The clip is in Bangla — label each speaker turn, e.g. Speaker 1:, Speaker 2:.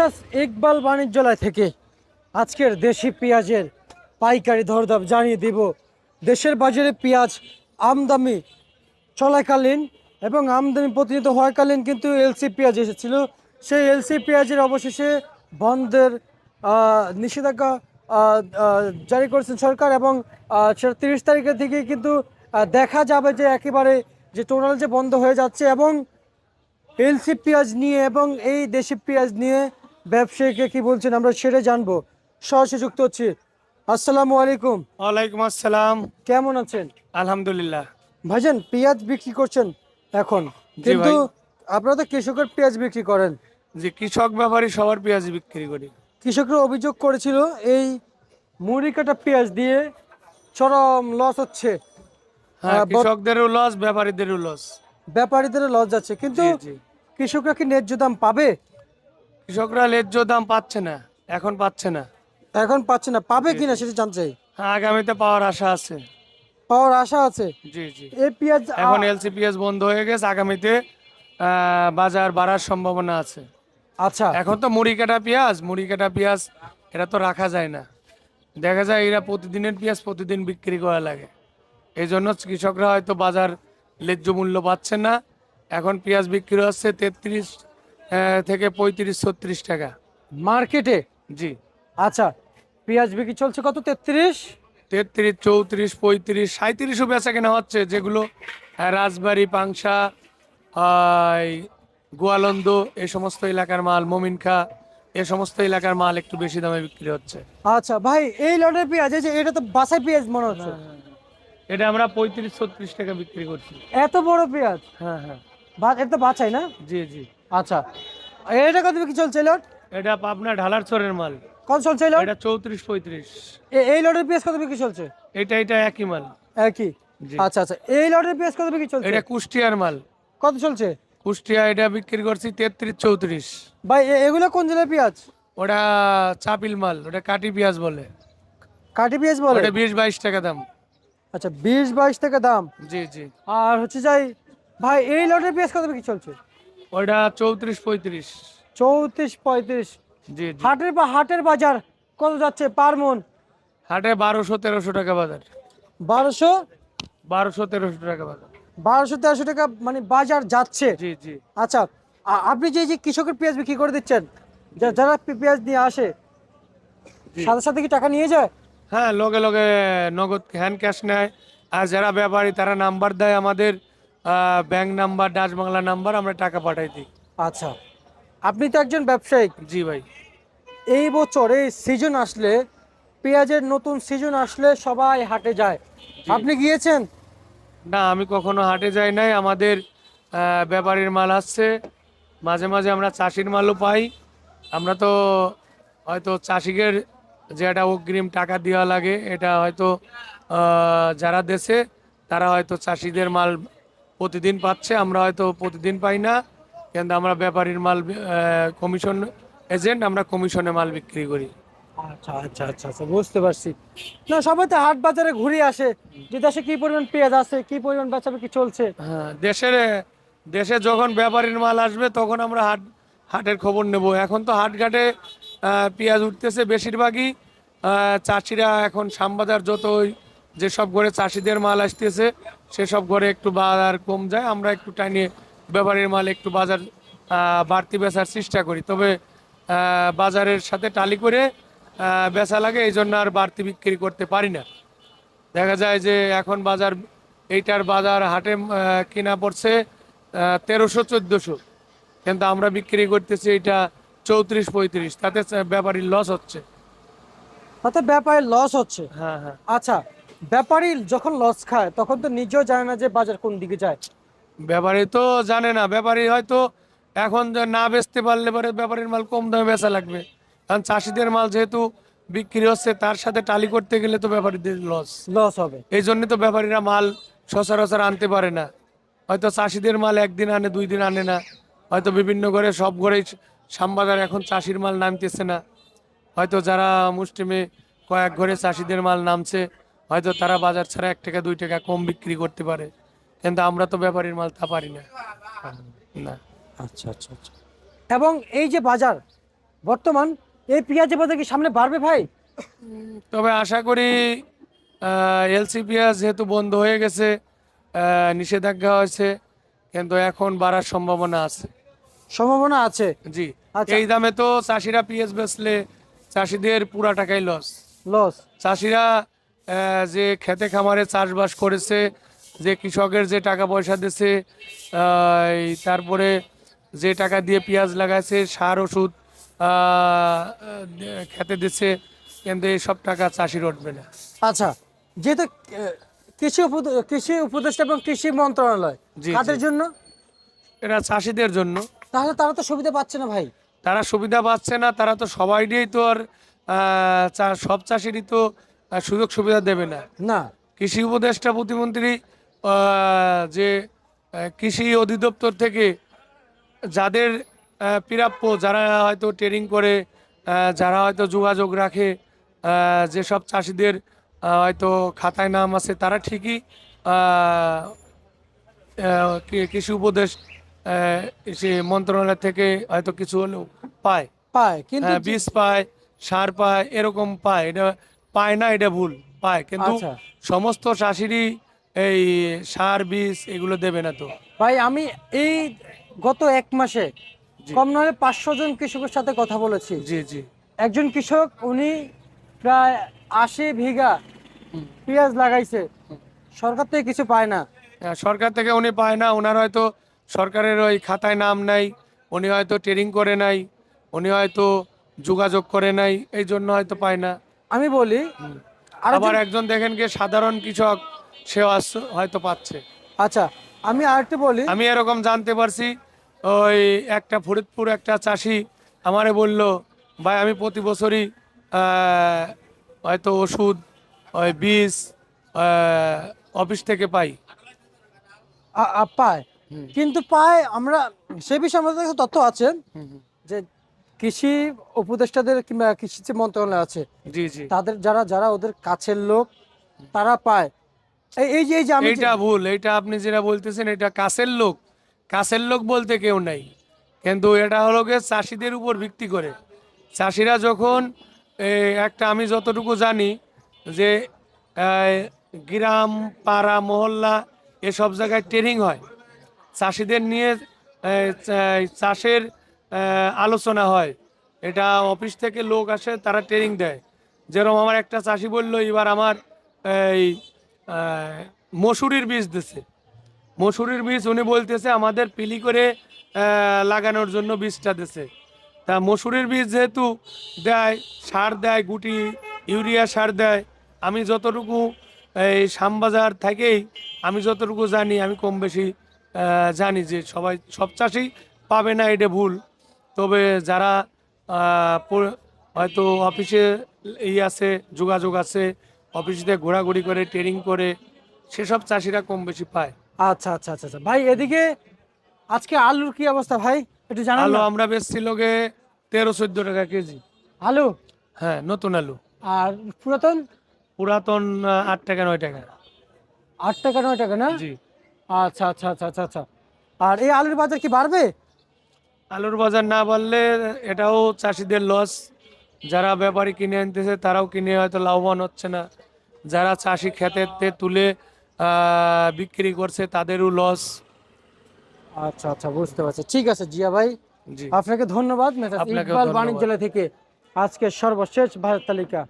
Speaker 1: মিসাস ইকবাল বাণিজ্যালয় থেকে আজকের দেশি পেঁয়াজের পাইকারি দরদাম জানিয়ে দিব। দেশের বাজারে পেঁয়াজ আমদানি চলাকালীন এবং আমদানি প্রতিনিয়ত হওয়াকালীন কিন্তু এলসি পেঁয়াজ এসেছিল। সেই এলসি পেঁয়াজের অবশেষে বন্ধের নিষেধাজ্ঞা জারি করেছেন সরকার এবং সেটা 30 তারিখের থেকে কিন্তু দেখা যাবে যে একেবারে যে টোটাল যে বন্ধ হয়ে যাচ্ছে। এবং এলসি পেঁয়াজ নিয়ে এবং এই দেশি পেঁয়াজ নিয়ে ব্যবসায়ীকে কি বলছেন আমরা সেটা জানবো। সরাসরি যুক্ত হচ্ছি। আসসালামু আলাইকুম।
Speaker 2: ওয়ালাইকুম আসসালাম।
Speaker 1: কেমন আছেন?
Speaker 2: আলহামদুলিল্লাহ।
Speaker 1: ভাইজান পেঁয়াজ বিক্রি করছেন এখন,
Speaker 2: জি
Speaker 1: কিন্তু
Speaker 2: ভাই।
Speaker 1: আপনারা তো কৃষকের পেঁয়াজ বিক্রি করেন।
Speaker 2: যে কৃষক ব্যাপারী সবার পেঁয়াজ বিক্রি করি।
Speaker 1: কৃষকরা অভিযোগ করেছিল এই মুড়ি কাটা পেঁয়াজ দিয়ে চরম লস হচ্ছে।
Speaker 2: হ্যাঁ,
Speaker 1: বর্ত-
Speaker 2: কৃষকদেরও লস, ব্যাপারীদেরও লস।
Speaker 1: ব্যাপারীদের লস যাচ্ছে, কিন্তু
Speaker 2: জি জি।
Speaker 1: কৃষকরা কি ন্যায্য দাম পাবে?
Speaker 2: কৃষকরা ন্যায্য দাম পাচ্ছে না, এখন পাচ্ছে না।
Speaker 1: এখন পাচ্ছে না, পাবে
Speaker 2: জি,
Speaker 1: কিনা
Speaker 2: জি।
Speaker 1: সেটা জানতে চাই।
Speaker 2: হ্যাঁ, আগামীতে পাওয়ার আশা আছে।
Speaker 1: পাওয়ার আশা আছে।
Speaker 2: জি জি।
Speaker 1: এই পেঁয়াজ
Speaker 2: এখন এলসি পেঁয়াজ বন্ধ হয়ে গেছে, আগামীতে বাজার বাড়ার সম্ভাবনা আছে।
Speaker 1: আচ্ছা
Speaker 2: এখন তো মুড়ি কাটা পেঁয়াজ এটা তো রাখা যায় না। দেখা যায় এরা প্রতিদিনের পেঁয়াজ প্রতিদিন বিক্রি করা লাগে। এই জন্য কৃষকরা হয়তো বাজার ন্যায্য মূল্য পাচ্ছে না। এখন পেঁয়াজ বিক্রি হচ্ছে 33 থেকে 35-36 টাকা।
Speaker 1: মার্কেটে।
Speaker 2: জি।
Speaker 1: আচ্ছা, পেঁয়াজ বিক্রি চলছে কত? 33।
Speaker 2: 33, 34, 35, 37ও বেচা কেনা হচ্ছে, যেগুলো রাজবাড়ী, পাংশা, এই গোয়ালন্দ, এই সমস্ত এলাকার মাল, মমিনখা, এ সমস্ত এলাকার মাল একটু বেশি দামে বিক্রি হচ্ছে।
Speaker 1: আচ্ছা ভাই, এই লটের পেঁয়াজ, এই যে এটা তো বাসাই পেঁয়াজ মনে হচ্ছে।
Speaker 2: এটা আমরা 35-36 টাকা বিক্রি করছি।
Speaker 1: এত বড় পেঁয়াজ?
Speaker 2: হ্যাঁ হ্যাঁ।
Speaker 1: এটা তো বাছাই না?
Speaker 2: জি জি।
Speaker 1: আচ্ছা, এটা কত বিক্রি চলছে এই লট?
Speaker 2: এটা পাবনা ঢালার চরের মাল।
Speaker 1: কত চলছে এই লট?
Speaker 2: এটা 34-35।
Speaker 1: এই লটের পেঁয়াজ কত বিক্রি চলছে?
Speaker 2: এটা একই মাল।
Speaker 1: একই।
Speaker 2: জি।
Speaker 1: আচ্ছা আচ্ছা, এই লটের পেঁয়াজ কত বিক্রি চলছে?
Speaker 2: এটা কুষ্টিয়ার মাল।
Speaker 1: কত চলছে?
Speaker 2: কুষ্টিয়া এটা বিক্রি করছি 33-34।
Speaker 1: ভাই এগুলো কোন জেলার পেঁয়াজ?
Speaker 2: ওটা চাপিল মাল, ওটা কাটি পেঁয়াজ বলে।
Speaker 1: কাঠি পেঁয়াজ বলে?
Speaker 2: ওটা 20-22 টাকা দাম।
Speaker 1: আচ্ছা, 20-22 টাকা দাম।
Speaker 2: জি জি।
Speaker 1: আর হচ্ছে যাই, ভাই এই লটের পেঁয়াজ কত বিক্রি চলছে?
Speaker 2: ওটা 34-35।
Speaker 1: 34-35।
Speaker 2: জি জি।
Speaker 1: হাটের বাজার কত যাচ্ছে পার মন?
Speaker 2: হাটে 1200-1300 টাকা বাজার।
Speaker 1: 1200।
Speaker 2: 1200-1300 টাকা বাজার।
Speaker 1: 1200-1300 টাকা মানে বাজার যাচ্ছে।
Speaker 2: জি জি।
Speaker 1: আচ্ছা, আপনি যে যে কৃষকের পেঁয়াজ বিক্রি করে দিচ্ছেন, যারা পেঁয়াজ নিয়ে আসে
Speaker 2: জি।
Speaker 1: সাথে সাথে কি টাকা নিয়ে যায়?
Speaker 2: হ্যাঁ, লগে লগে নগদ হ্যান্ড ক্যাশ নেয়। আর যারা ব্যাপারী তারা নাম্বার দেয় আমাদের, bank number, Dutch Bangla number, আমরা টাকা পাঠাই দিই।
Speaker 1: আচ্ছা, আপনি তো একজন ব্যবসায়ী।
Speaker 2: জি ভাই।
Speaker 1: এই বছর এই সিজন আসলে, পেঁয়াজের নতুন সিজন আসলে সবাই হাটে যায়,
Speaker 2: জি।
Speaker 1: আপনি গিয়েছেন?
Speaker 2: না, আমি কখনো হাটে যাই নাই। আমাদের ব্যাপারীর মাল আসছে, মাঝে মাঝে আমরা চাষির মালও পাই। আমরা তো হয়তো চাষিদের যে একটা অগ্রিম টাকা দেওয়া লাগে, এটা হয়তো যারা দেশে তারা হয়তো চাষিদের মাল প্রতিদিন পাচ্ছে, আমরা হয়তো প্রতিদিন পাই না। কিন্তু আমরা ব্যাপারীর মাল কমিশন এজেন্ট, আমরা কমিশনে মাল বিক্রি করি।
Speaker 1: আচ্ছা আচ্ছা আচ্ছা আচ্ছা, বুঝতে পারছি। না, সবাই তো হাট বাজারে ঘুরে আসে যে দেশে কি পরিমাণ পেঁয়াজ আছে, কি পরিমাণ বেচাবেচি চলছে।
Speaker 2: হ্যাঁ, দেশে যখন ব্যাপারীর মাল আসবে তখন আমরা হাটের খবর নেব। এখন তো হাটঘাটে পেঁয়াজ উঠতেছে বেশিরভাগই। চাষিরা এখন শ্যামবাজার যতই যেসব ঘরে চাষিদের মাল আসতেছে সেসব ঘরে একটু বাজার কম যায়, আমরা একটু টাইনে ব্যাপারীর মাল একটু বাজার বাড়তি বেচার চেষ্টা করি। তবে বাজারের সাথে টালি করে বেচা লাগে, এই জন্য আর বাড়তি বিক্রি করতে পারি না। দেখা যায় যে এখন এইটার বাজার হাটে কিনা পড়ছে 1300-1400, কিন্তু আমরা বিক্রি করতেছি এটা 34-35, তাতে ব্যাপারীর লস হচ্ছে।
Speaker 1: তাতে ব্যাপারীর লস হচ্ছে।
Speaker 2: হ্যাঁ হ্যাঁ।
Speaker 1: আচ্ছা, ব্যাপারী যখন লস খায় তখন তো নিজেও জানে না যে বাজার কোন দিকে যায়।
Speaker 2: ব্যাপারী তো জানে না, ব্যাপারী হয়তো এখন যে না বেচতে পারলে পরে ব্যাপারীর মাল কম দামে বেচা লাগবে, কারণ চাষিদের মাল যেহেতু বিক্রি হচ্ছে তার সাথে টালি করতে গেলে তো ব্যাপারীদের লস।
Speaker 1: লস হবে।
Speaker 2: এই জন্য তো ব্যাপারীরা মাল সচরাচর আনতে পারে না। হয়তো চাষিদের মাল একদিন আনে, 2 দিন আনে না। হয়তো বিভিন্ন ঘরে, সব ঘরেই শ্যামবাজার এখন চাষির মাল নামতেছে না। হয়তো যারা মুষ্টিমে কয়েক ঘরে চাষিদের মাল নামছে, হয়তো তারা বাজার ছাড়া 1 টাকা 2 টাকা কম বিক্রি করতে পারে, কিন্তু আমরা তো ব্যাপারীর মাল তা পারি না। না।
Speaker 1: আচ্ছা আচ্ছা আচ্ছা। এবং এই যে বাজার, বর্তমান এই পেঁয়াজের বাজার কি সামনে বাড়বে ভাই?
Speaker 2: তবে আশা করি এলসি পেঁয়াজ যেহেতু বন্ধ হয়ে গেছে, নিষেধাজ্ঞা হয়েছে, কিন্তু এখন বাড়ার সম্ভাবনা আছে।
Speaker 1: সম্ভাবনা আছে।
Speaker 2: জি।
Speaker 1: আচ্ছা।
Speaker 2: এই দামে তো চাষিরা পেঁয়াজ বেচলে চাষিদের পুরা টাকাই লস।
Speaker 1: লস।
Speaker 2: চাষিরা যে খেতে খামারে চাষবাস করেছে, যে কৃষকের যে টাকা পয়সা দিছে, তারপরে যে টাকা দিয়ে পেঁয়াজ লাগাইছে, সার ওষুধ খেতে দিচ্ছে, কিন্তু এইসব টাকা চাষির উঠবে না।
Speaker 1: আচ্ছা, যেহেতু কৃষি উপদেষ্টা এবং কৃষি মন্ত্রণালয়
Speaker 2: জি,
Speaker 1: কাদের
Speaker 2: জি।
Speaker 1: জন্য?
Speaker 2: এটা চাষিদের জন্য।
Speaker 1: তাহলে তারা তো সুবিধা পাচ্ছে না ভাই।
Speaker 2: তারা সুবিধা পাচ্ছে না, তারা তো সবাই দিয়েই তো আর সব চাষিরই তো সুযোগ সুবিধা দেবে না।
Speaker 1: না।
Speaker 2: কৃষি উপদেষ্টা প্রতিমন্ত্রী যে কৃষি অধিদপ্তর থেকে যাদের প্রাপ্য, যারা হয়তো ট্রেনিং করে, যারা হয়তো যোগাযোগ রাখে, যেসব চাষিদের হয়তো খাতায় নাম আছে, তারা ঠিকই কৃষি উপদেশ সে মন্ত্রণালয় থেকে হয়তো কিছু হলেও পায়।
Speaker 1: পায় কিন্তু
Speaker 2: বীজ পায়, সার পায়, এরকম পায়। এটা পায় না, এটা ভুল, পায়, কিন্তু
Speaker 1: আচ্ছা
Speaker 2: সমস্ত চাষিরই এই সার বীজ এগুলো দেবে না তো।
Speaker 1: ভাই, আমি এই গত এক মাসে
Speaker 2: জি,
Speaker 1: কম নয় 500 জন কৃষকের সাথে কথা বলেছি।
Speaker 2: জি, জি।
Speaker 1: একজন কৃষক উনি প্রায় 80 বিঘা
Speaker 2: হুম।
Speaker 1: পেঁয়াজ লাগাইছে, সরকার থেকে কিছু পায় না।
Speaker 2: সরকার থেকে উনি পায় না, ওনার হয়তো সরকারের ওই খাতায় নাম নাই, উনি হয়তো ট্রেনিং করে নাই, উনি হয়তো যোগাযোগ করে নাই, এই জন্য হয়তো পায় না।
Speaker 1: আমি বলি আর
Speaker 2: আবার একজন দেখেন কি সাধারণ কৃষক, সেও হয়তো পাচ্ছে।
Speaker 1: আচ্ছা, আমি আরেকটু বলি।
Speaker 2: আমি এরকম জানতে পারছি, ওই একটা ফরিদপুর একটা চাষি আমারে বলল, ভাই আমি প্রতি বছরই হয়তো ওষুধ, ওই বীজ অফিস থেকে পাই।
Speaker 1: পায়, কিন্তু পায় আমরা সে বিষয়ে আমাদের কাছে তথ্য আছে যে কৃষি উপদেষ্টাদের কিংবা কৃষি যে মন্ত্রণালয় আছে
Speaker 2: জি, জি।
Speaker 1: তাদের যারা যারা ওদের কাছের লোক তারা পায়। এই যে আমি
Speaker 2: এইটা ভুল, এইটা আপনি যেটা বলতেছেন এটা কাছের লোক, কাছের লোক বলতে কেউ নাই, কিন্তু এটা হলো গিয়ে চাষিদের উপর ভিত্তি করে। চাষিরা যখন একটা, আমি যতটুকু জানি যে এই, গ্রাম, পাড়া, মহল্লা এসব জায়গায় ট্রেনিং হয়, চাষিদের নিয়ে চাষের আলোচনা হয়, এটা অফিস থেকে লোক আসে, তারা ট্রেনিং দেয়। যেরকম আমার একটা চাষি বললো, এবার আমার এই আহ, মসুরির বীজ দিছে, মসুরির বীজ উনি বলতেছে আমাদের পিলি করে লাগানোর জন্য বীজটা দিছে। তা মসুরির বীজ যেহেতু দেয়, সার দেয়, গুটি ইউরিয়া সার দেয়, আমি যতটুকু এই শ্যামবাজার থেকেই আমি যতটুকু জানি, আমি কম বেশি জানি যে সব চাষি পাবে না, এটা ভুল। তবে যারা হয়তো অফিসে আছে, যোগাযোগ আছে, অফিসে ঘোরাঘুরি করে ট্রেনিং করে, সেসব চাষিরা কম বেশি পায়।
Speaker 1: আচ্ছা আচ্ছা আচ্ছা আচ্ছা ভাই, এদিকে আজকে আলুর কি অবস্থা ভাই একটু জানান
Speaker 2: আলু
Speaker 1: না।
Speaker 2: আমরা বেচছিল গে 13-14 টাকা কেজি।
Speaker 1: আলু
Speaker 2: হ্যাঁ, নতুন আলু।
Speaker 1: আর পুরাতন
Speaker 2: পুরাতন 8 টাকা 9 টাকা।
Speaker 1: 8 টাকা 9 টাকা না?
Speaker 2: জি।
Speaker 1: আচ্ছা আচ্ছা আচ্ছা আচ্ছা আচ্ছা। আর এই আলুর বাজার কি বাড়বে?
Speaker 2: আলুর বাজার না বাড়লে এটাও চাষিদের লস। যারা ব্যাপারী কিনে আনতেছে তারাও কিনে হয়তো লাভবান হচ্ছে না, যারা চাষি খেতেতে তুলে বিক্রি করছে তাদেরও লস।
Speaker 1: আচ্ছা আচ্ছা, বুঝতে পারছি। ঠিক আছে জিয়া ভাই,
Speaker 2: জি,
Speaker 1: আপনাকে ধন্যবাদ। মেসার্স
Speaker 2: আপনাকেও
Speaker 1: ইকবাল
Speaker 2: ধন্যবাদ।
Speaker 1: বাণিজ্যালয় থেকে আজকে সর্বশেষ বাজার তালিকা।